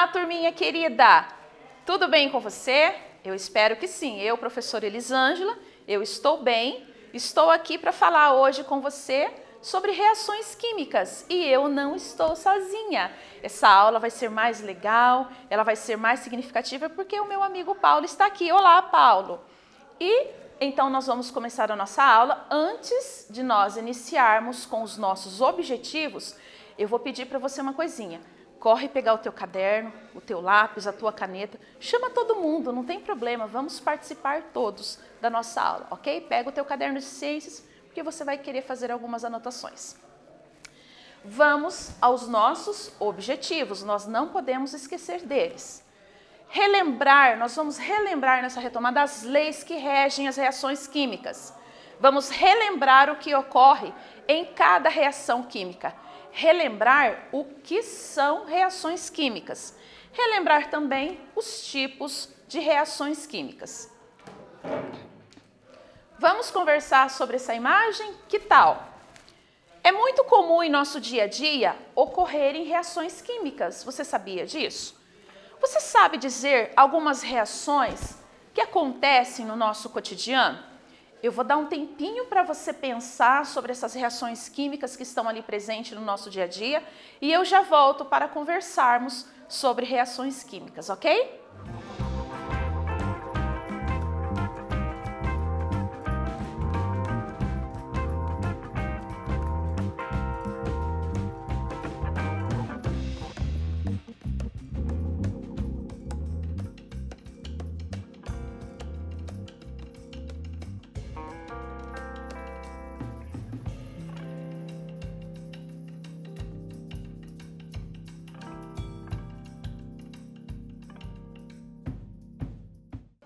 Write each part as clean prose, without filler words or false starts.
Olá, turminha querida! Tudo bem com você? Eu espero que sim. Eu, professora Elisângela, eu estou bem. Estou aqui para falar hoje com você sobre reações químicas e eu não estou sozinha. Essa aula vai ser mais legal, ela vai ser mais significativa porque o meu amigo Paulo está aqui. Olá, Paulo! E então nós vamos começar a nossa aula. Antes de nós iniciarmos com os nossos objetivos, eu vou pedir para você uma coisinha. Corre pegar o teu caderno, o teu lápis, a tua caneta, chama todo mundo, não tem problema, vamos participar todos da nossa aula, ok? Pega o teu caderno de ciências, porque você vai querer fazer algumas anotações. Vamos aos nossos objetivos, nós não podemos esquecer deles. Relembrar, nós vamos relembrar nessa retomada as leis que regem as reações químicas. Vamos relembrar o que ocorre em cada reação química. Relembrar o que são reações químicas. Relembrar também os tipos de reações químicas. Vamos conversar sobre essa imagem? Que tal? É muito comum em nosso dia a dia ocorrerem reações químicas. Você sabia disso? Você sabe dizer algumas reações que acontecem no nosso cotidiano? Eu vou dar um tempinho para você pensar sobre essas reações químicas que estão ali presentes no nosso dia a dia e eu já volto para conversarmos sobre reações químicas, ok?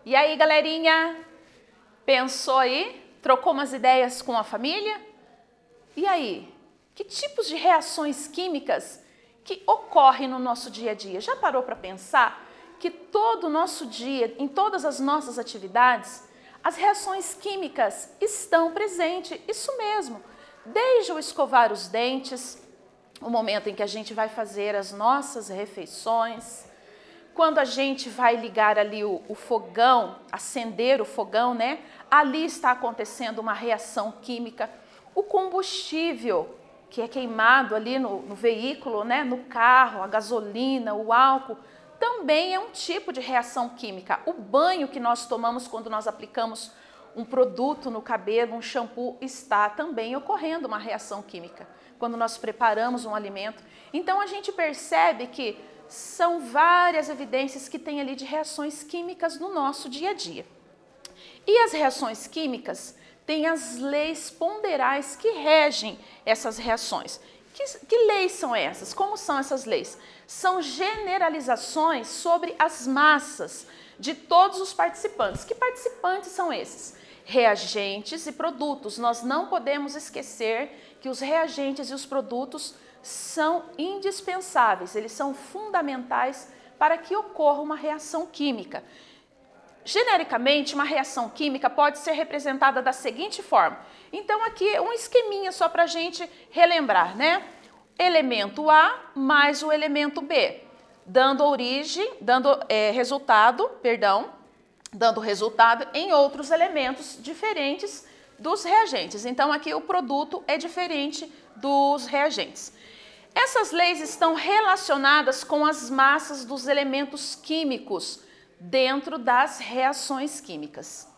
E aí, galerinha? Pensou aí? Trocou umas ideias com a família? E aí? Que tipos de reações químicas que ocorrem no nosso dia a dia? Já parou para pensar que todo o nosso dia, em todas as nossas atividades, as reações químicas estão presentes? Isso mesmo. Desde o escovar os dentes, o momento em que a gente vai fazer as nossas refeições, quando a gente vai ligar ali o fogão, acender o fogão, né? Ali está acontecendo uma reação química. O combustível que é queimado ali no veículo, né? No carro, a gasolina, o álcool, também é um tipo de reação química. O banho que nós tomamos quando nós aplicamos um produto no cabelo, um shampoo, está também ocorrendo uma reação química. Quando nós preparamos um alimento. Então a gente percebe que são várias evidências que tem ali de reações químicas no nosso dia a dia. E as reações químicas têm as leis ponderais que regem essas reações. Que leis são essas? Como são essas leis? São generalizações sobre as massas de todos os participantes. Que participantes são esses? Reagentes e produtos. Nós não podemos esquecer que os reagentes e os produtos são indispensáveis, eles são fundamentais para que ocorra uma reação química. Genericamente, uma reação química pode ser representada da seguinte forma. Então, aqui um esqueminha só para a gente relembrar, né? Elemento A mais o elemento B, dando resultado em outros elementos diferentes dos reagentes. Então, aqui o produto é diferente dos reagentes. Essas leis estão relacionadas com as massas dos elementos químicos dentro das reações químicas.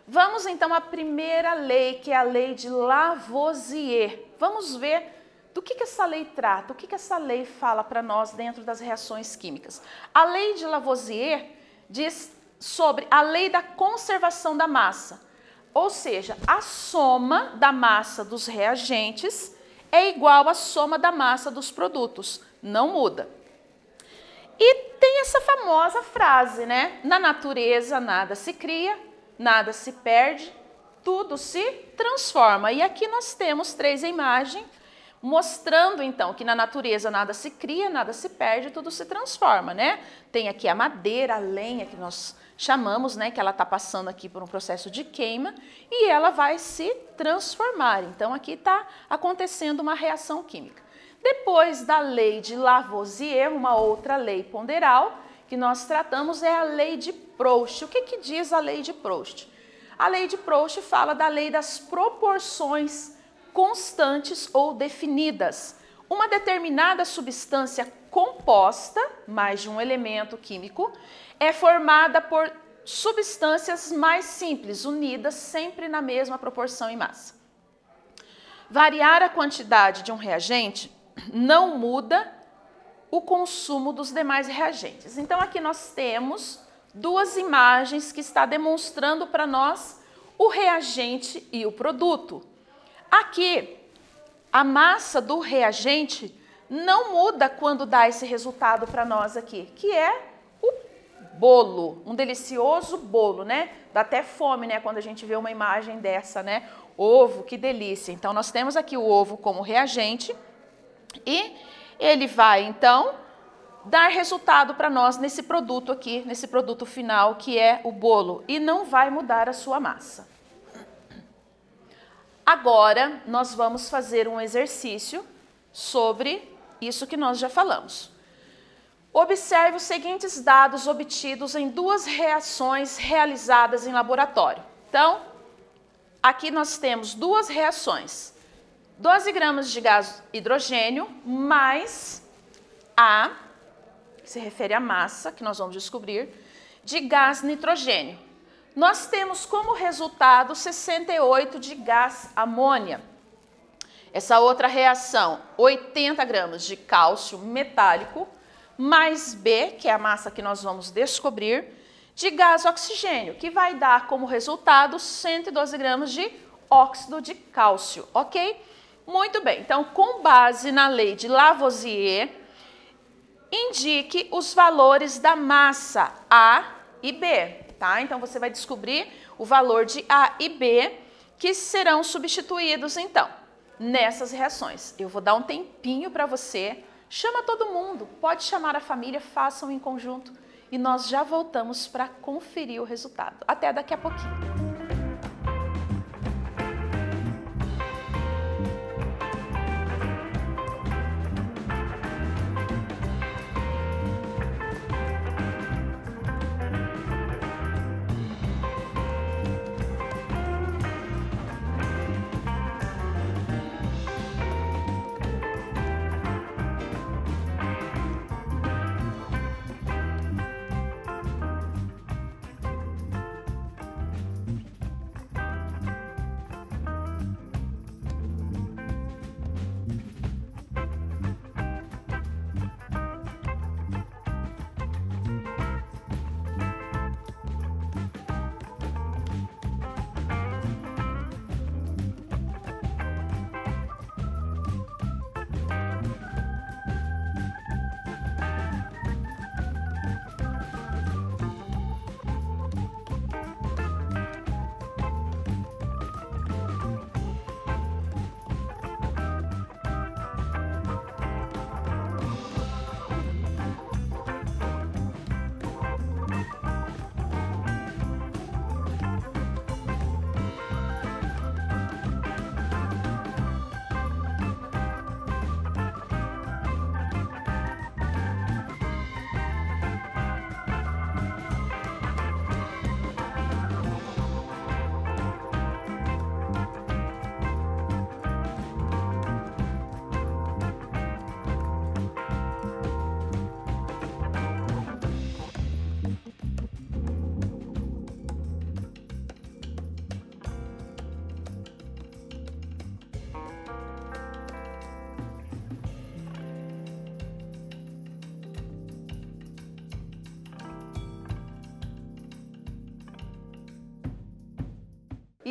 Vamos então à primeira lei, que é a lei de Lavoisier. Vamos ver do que essa lei trata, o que essa lei fala para nós dentro das reações químicas. A lei de Lavoisier diz sobre a lei da conservação da massa, ou seja, a soma da massa dos reagentes é igual à soma da massa dos produtos, não muda. E tem essa famosa frase, né? Na natureza nada se cria, nada se perde, tudo se transforma. E aqui nós temos 3 imagens mostrando então que na natureza nada se cria, nada se perde, tudo se transforma, né? Tem aqui a madeira, a lenha que nós chamamos, né, que ela está passando aqui por um processo de queima e ela vai se transformar. Então, aqui está acontecendo uma reação química. Depois da lei de Lavoisier, uma outra lei ponderal que nós tratamos é a lei de Proust. O que diz a lei de Proust? A lei de Proust fala da lei das proporções constantes ou definidas. Uma determinada substância composta, mais de um elemento químico, é formada por substâncias mais simples, unidas sempre na mesma proporção e massa. Variar a quantidade de um reagente não muda o consumo dos demais reagentes. Então, aqui nós temos duas imagens que está demonstrando para nós o reagente e o produto. Aqui, a massa do reagente não muda quando dá esse resultado para nós aqui, que é o bolo, um delicioso bolo, né? Dá até fome, né, quando a gente vê uma imagem dessa, né? Ovo, que delícia. Então, nós temos aqui o ovo como reagente e ele vai, então, dar resultado para nós nesse produto aqui, nesse produto final, que é o bolo, e não vai mudar a sua massa. Agora, nós vamos fazer um exercício sobre isso que nós já falamos. Observe os seguintes dados obtidos em duas reações realizadas em laboratório. Então, aqui nós temos duas reações. 12 gramas de gás hidrogênio mais A, que se refere à massa, que nós vamos descobrir, de gás nitrogênio. Nós temos como resultado 68 de gás amônia. Essa outra reação, 80 gramas de cálcio metálico, mais B, que é a massa que nós vamos descobrir, de gás oxigênio, que vai dar como resultado 112 gramas de óxido de cálcio, ok? Muito bem, então com base na lei de Lavoisier, indique os valores da massa A e B, tá? Então você vai descobrir o valor de A e B que serão substituídos então nessas reações. Eu vou dar um tempinho para você, chama todo mundo, pode chamar a família, façam em conjunto e nós já voltamos para conferir o resultado. Até daqui a pouquinho.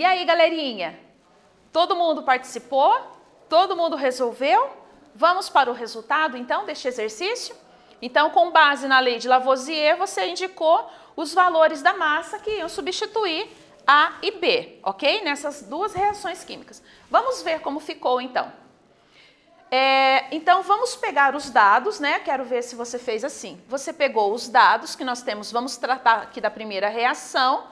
E aí, galerinha? Todo mundo participou? Todo mundo resolveu? Vamos para o resultado, então, deste exercício? Então, com base na lei de Lavoisier, você indicou os valores da massa que iam substituir A e B, ok? Nessas duas reações químicas. Vamos ver como ficou, então. Então, vamos pegar os dados, né? Quero ver se você fez assim. Você pegou os dados que nós temos, vamos tratar aqui da primeira reação,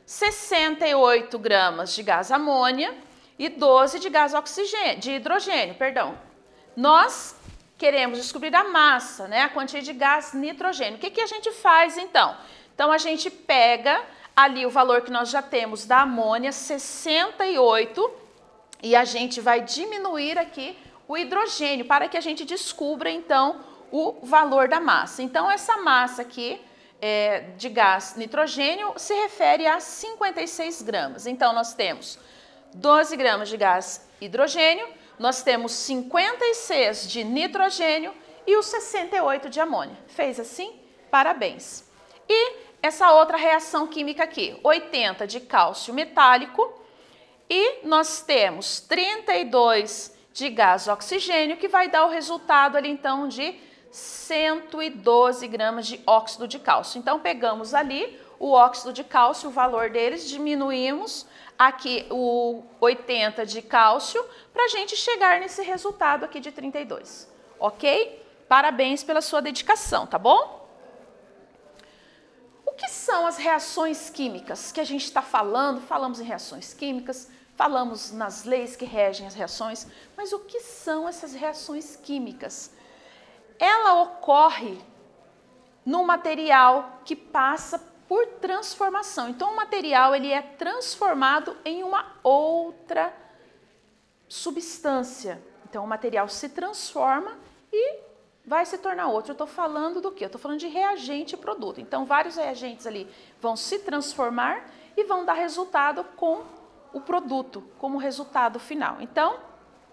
68 gramas de gás amônia e 12 de gás de hidrogênio, perdão. Nós queremos descobrir a massa, né? A quantia de gás nitrogênio. O que a gente faz, então? Então, a gente pega ali o valor que nós já temos da amônia, 68, e a gente vai diminuir aqui o hidrogênio, para que a gente descubra, então, o valor da massa. Então, essa massa aqui de gás nitrogênio se refere a 56 gramas. Então, nós temos 12 gramas de gás hidrogênio, nós temos 56 de nitrogênio e os 68 de amônia. Fez assim? Parabéns. E essa outra reação química aqui, 80 de cálcio metálico e nós temos 32 de gás oxigênio, que vai dar o resultado ali, então, de 112 gramas de óxido de cálcio. Então, pegamos ali o óxido de cálcio, o valor deles, diminuímos aqui o 80 de cálcio, para a gente chegar nesse resultado aqui de 32, ok? Parabéns pela sua dedicação, tá bom? O que são as reações químicas que a gente está falando? Falamos em reações químicas, falamos nas leis que regem as reações, mas o que são essas reações químicas? Ela ocorre no material que passa por transformação. Então, o material ele é transformado em uma outra substância. Então, o material se transforma e vai se tornar outro. Eu estou falando do quê? Eu estou falando de reagente e produto. Então, vários reagentes ali vão se transformar e vão dar resultado com o produto como resultado final. Então,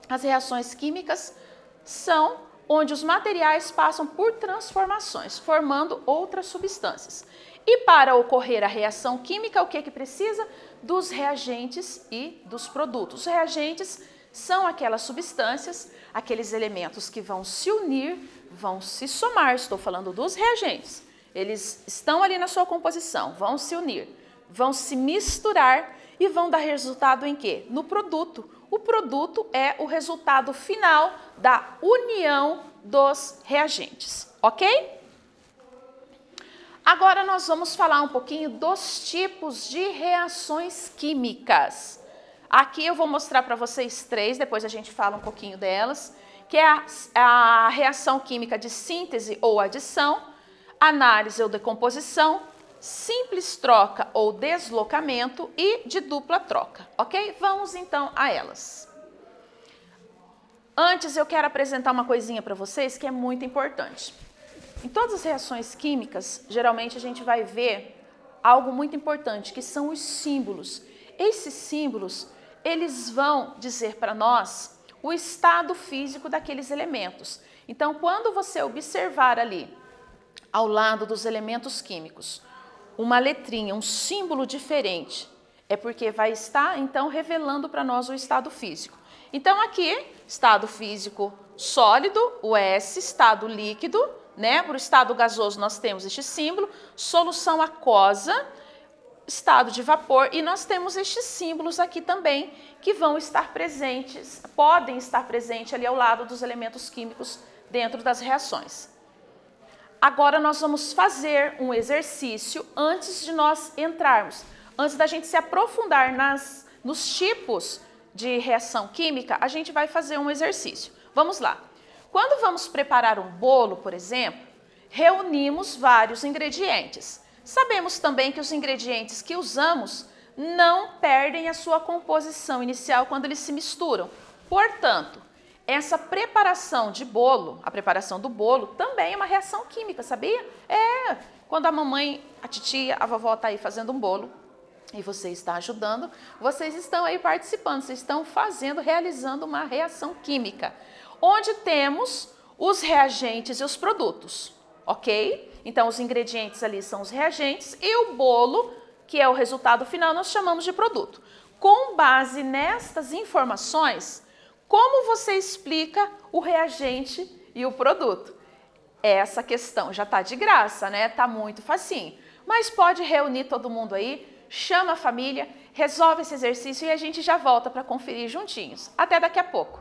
as reações químicas são onde os materiais passam por transformações, formando outras substâncias. E para ocorrer a reação química, o que precisa? Dos reagentes e dos produtos. Os reagentes são aquelas substâncias, aqueles elementos que vão se unir, vão se somar. Estou falando dos reagentes. Eles estão ali na sua composição, vão se unir, vão se misturar e vão dar resultado em quê? No produto. O produto é o resultado final da união dos reagentes, ok? Agora nós vamos falar um pouquinho dos tipos de reações químicas. Aqui eu vou mostrar para vocês 3, depois a gente fala um pouquinho delas, que é a reação química de síntese ou adição, análise ou decomposição, simples troca ou deslocamento e de dupla troca, ok? Vamos então a elas. Antes eu quero apresentar uma coisinha para vocês que é muito importante. Em todas as reações químicas, geralmente a gente vai ver algo muito importante, que são os símbolos. Esses símbolos, eles vão dizer para nós o estado físico daqueles elementos. Então, quando você observar ali, ao lado dos elementos químicos, uma letrinha, um símbolo diferente, é porque vai estar, então, revelando para nós o estado físico. Então, aqui, estado físico sólido, o S, estado líquido, né? Para o estado gasoso nós temos este símbolo, solução aquosa, estado de vapor, e nós temos estes símbolos aqui também, que vão estar presentes, podem estar presentes ali ao lado dos elementos químicos dentro das reações. Agora nós vamos fazer um exercício antes de nós entrarmos. Antes da gente se aprofundar nos tipos de reação química, a gente vai fazer um exercício. Vamos lá. Quando vamos preparar um bolo, por exemplo, reunimos vários ingredientes. Sabemos também que os ingredientes que usamos não perdem a sua composição inicial quando eles se misturam. Portanto, essa preparação de bolo, a preparação do bolo, também é uma reação química, sabia? Quando a mamãe, a titia, a vovó está aí fazendo um bolo e você está ajudando, vocês estão aí participando, vocês estão realizando uma reação química, onde temos os reagentes e os produtos, ok? Então, os ingredientes ali são os reagentes e o bolo, que é o resultado final, nós chamamos de produto. Com base nestas informações, como você explica o reagente e o produto? Essa questão já está de graça, né? Está muito facinho. Mas pode reunir todo mundo aí, chama a família, resolve esse exercício e a gente já volta para conferir juntinhos. Até daqui a pouco.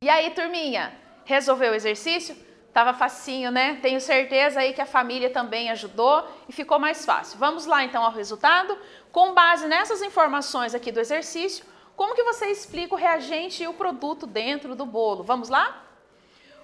E aí, turminha, resolveu o exercício? Tava facinho, né? Tenho certeza aí que a família também ajudou e ficou mais fácil. Vamos lá então ao resultado. Com base nessas informações aqui do exercício, como que você explica o reagente e o produto dentro do bolo? Vamos lá?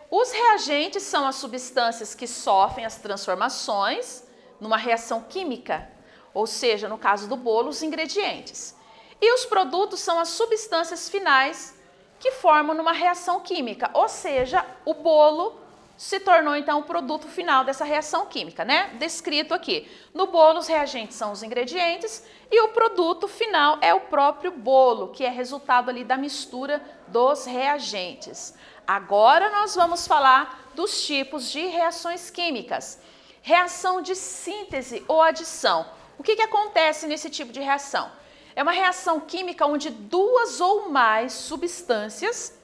Os reagentes são as substâncias que sofrem as transformações numa reação química, ou seja, no caso do bolo, os ingredientes. E os produtos são as substâncias finais que formam numa reação química, ou seja, o bolo se tornou então o produto final dessa reação química, né? Descrito aqui. No bolo, os reagentes são os ingredientes e o produto final é o próprio bolo, que é resultado ali da mistura dos reagentes. Agora nós vamos falar dos tipos de reações químicas. Reação de síntese ou adição. O que acontece nesse tipo de reação? É uma reação química onde duas ou mais substâncias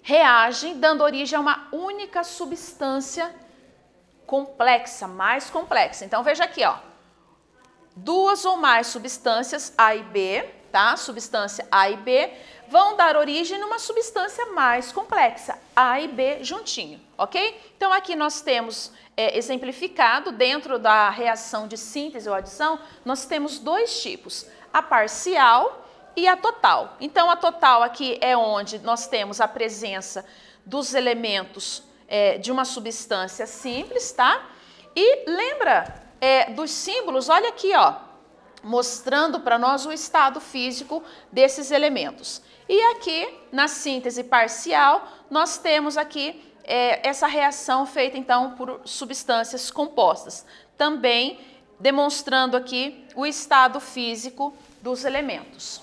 reagem, dando origem a uma única substância complexa, mais complexa. Então, veja aqui, ó. Duas ou mais substâncias A e B, tá? Substância A e B vão dar origem numa substância mais complexa, A e B juntinho, ok? Então, aqui nós temos exemplificado, dentro da reação de síntese ou adição, nós temos dois tipos, a parcial e a total. Então, a total aqui é onde nós temos a presença dos elementos de uma substância simples, tá? E lembra dos símbolos, olha aqui, ó, mostrando para nós o estado físico desses elementos. E aqui, na síntese parcial, nós temos aqui essa reação feita, então, por substâncias compostas. Também demonstrando aqui o estado físico dos elementos.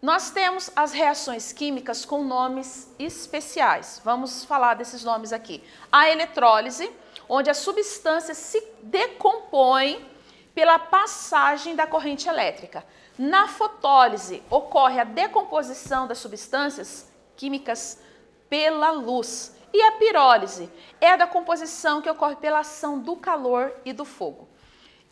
Nós temos as reações químicas com nomes especiais. Vamos falar desses nomes aqui. A eletrólise, onde a substância se decompõe pela passagem da corrente elétrica. Na fotólise, ocorre a decomposição das substâncias químicas pela luz. E a pirólise é a da composição que ocorre pela ação do calor e do fogo.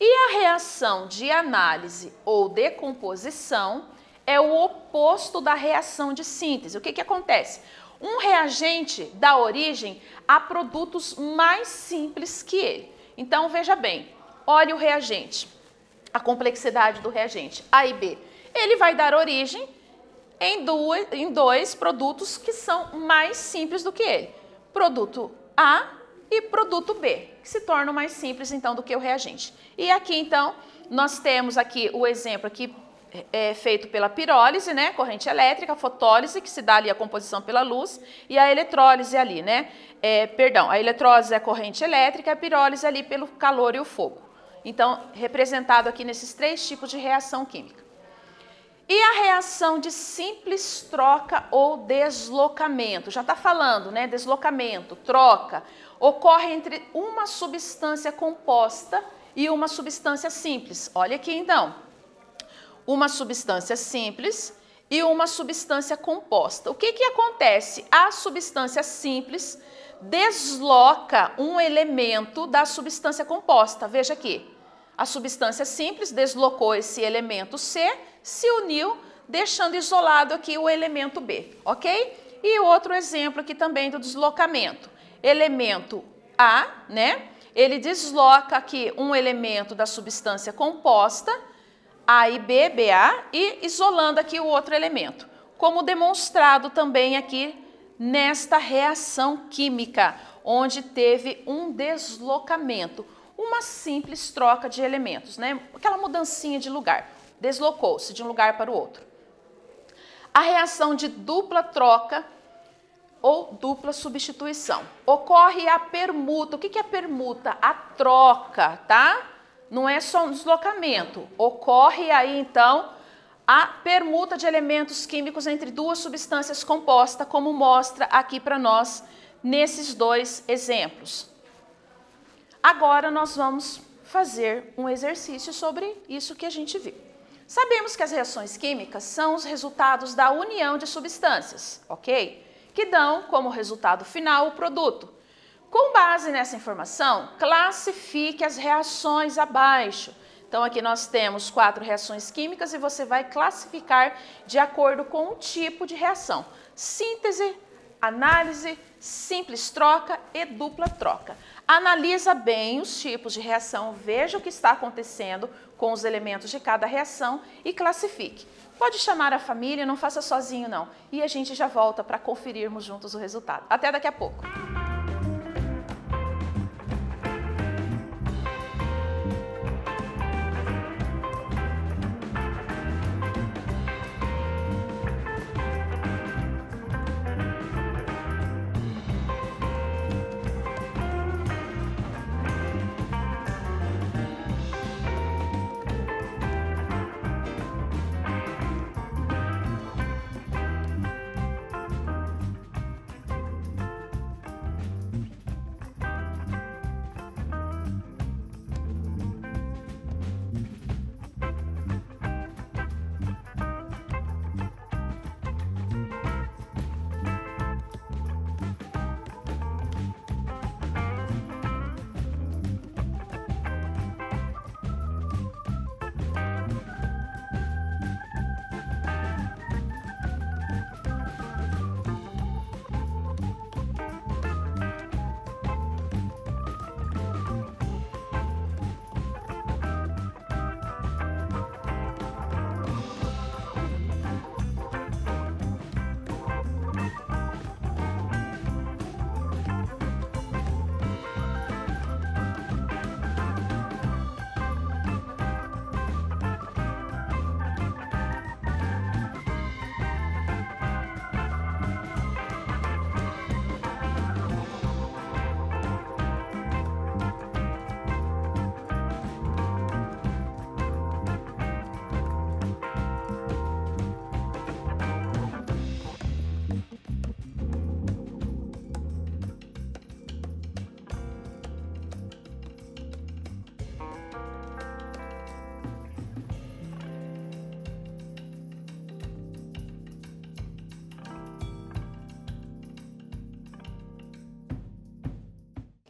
E a reação de análise ou decomposição é o oposto da reação de síntese. O que acontece? Um reagente dá origem a produtos mais simples que ele. Então, veja bem, olhe o reagente, a complexidade do reagente, A e B. Ele vai dar origem em dois produtos que são mais simples do que ele. Produto A e produto B, que se tornam mais simples, então, do que o reagente. E aqui, então, nós temos aqui o exemplo aqui, feito pela pirólise, né, corrente elétrica, a fotólise, que se dá ali a composição pela luz, e a eletrólise ali, né, a eletrólise é a corrente elétrica, a pirólise ali pelo calor e o fogo. Então, representado aqui nesses três tipos de reação química. E a reação de simples troca ou deslocamento, já está falando, né, deslocamento, troca, ocorre entre uma substância composta e uma substância simples. Olha aqui, então. Uma substância simples e uma substância composta. O que acontece? A substância simples desloca um elemento da substância composta. Veja aqui, a substância simples deslocou esse elemento C, se uniu, deixando isolado aqui o elemento B, ok? E outro exemplo aqui também do deslocamento. Elemento A, né? Ele desloca aqui um elemento da substância composta, A e B, BA, e isolando aqui o outro elemento, como demonstrado também aqui nesta reação química, onde teve um deslocamento, uma simples troca de elementos, né? Aquela mudancinha de lugar, deslocou-se de um lugar para o outro. A reação de dupla troca ou dupla substituição. Ocorre a permuta. O que é permuta? A troca, tá? Não é só um deslocamento. Ocorre aí, então, a permuta de elementos químicos entre duas substâncias compostas, como mostra aqui para nós nesses dois exemplos. Agora nós vamos fazer um exercício sobre isso que a gente viu. Sabemos que as reações químicas são os resultados da união de substâncias, ok? Que dão como resultado final o produto. Com base nessa informação, classifique as reações abaixo, Então, aqui nós temos 4 reações químicas e você vai classificar de acordo com o tipo de reação. Síntese, análise, simples troca e dupla troca. Analisa bem os tipos de reação, veja o que está acontecendo com os elementos de cada reação e classifique. Pode chamar a família, não faça sozinho não. E a gente já volta para conferirmos juntos o resultado. Até daqui a pouco.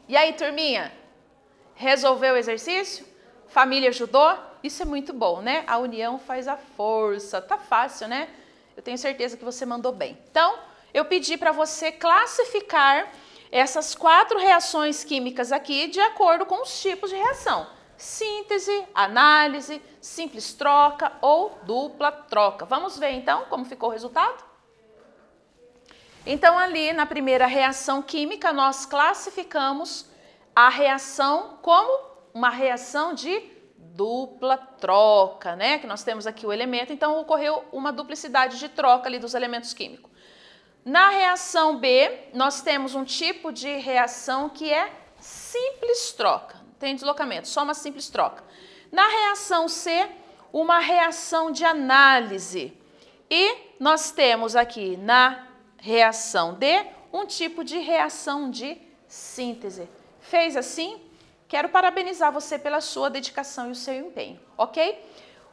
E aí, turminha? Resolveu o exercício? Família ajudou? Isso é muito bom, né? A união faz a força. Tá fácil, né? Eu tenho certeza que você mandou bem. Então, eu pedi para você classificar essas 4 reações químicas aqui de acordo com os tipos de reação. Síntese, análise, simples troca ou dupla troca. Vamos ver então como ficou o resultado? Então, ali na primeira reação química, nós classificamos a reação como uma reação de dupla troca, né? Que nós temos aqui o elemento, então ocorreu uma duplicidade de troca ali dos elementos químicos. Na reação B, nós temos um tipo de reação que é simples troca, não tem deslocamento, só uma simples troca. Na reação C, uma reação de análise. E nós temos aqui na reação D, um tipo de reação de síntese. Fez assim? Quero parabenizar você pela sua dedicação e o seu empenho, ok?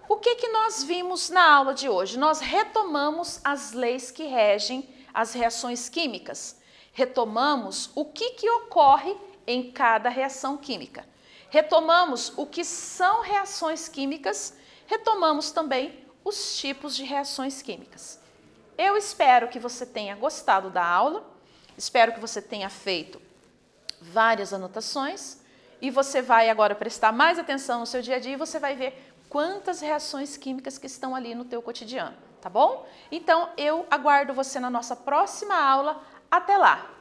O que nós vimos na aula de hoje? Nós retomamos as leis que regem as reações químicas. Retomamos o que ocorre em cada reação química. Retomamos o que são reações químicas, retomamos também os tipos de reações químicas. Eu espero que você tenha gostado da aula, espero que você tenha feito várias anotações e você vai agora prestar mais atenção no seu dia a dia e você vai ver quantas reações químicas que estão ali no teu cotidiano, tá bom? Então, eu aguardo você na nossa próxima aula. Até lá!